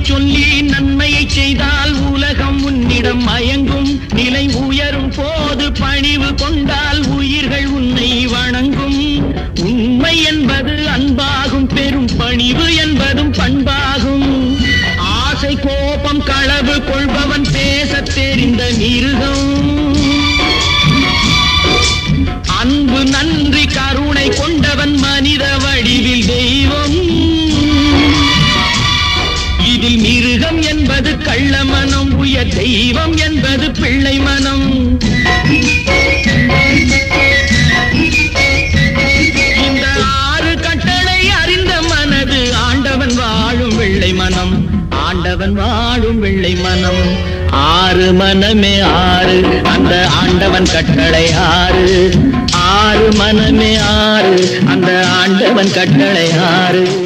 சொல்லி நன்மையை செய்தால் உலகம் உன்னிடம் மயங்கும். நிலை உயரும் போது பணிவு கொண்டால் உயிர்கள் உன்னை வணங்கும். உண்மை என்பது அன்பாகும், பெரும் பணிவு என்பதும் பண்பாகும். ஆசை கோபம் களவு கொள்பவன் பேசத் தெரிந்த மிருகம். அன்பு நன்றி கருணை கொண்டவன் மனித வடிவில் தெய்வம். இதில் மிருகம் என்பது கள்ள மனம், உயர் தெய்வம் என்பது பிள்ளை மனம். இந்த 6 கட்டளை அறிந்த மனது ஆண்டவன் வாழும் வெள்ளை மனம், ஆண்டவன் வாழும் வெள்ளை மனம். 6 மனமே 6, அந்த ஆண்டவன் கட்டளை 6. 6 மனமே 6, அந்த ஆண்டவன் கட்டளை 6.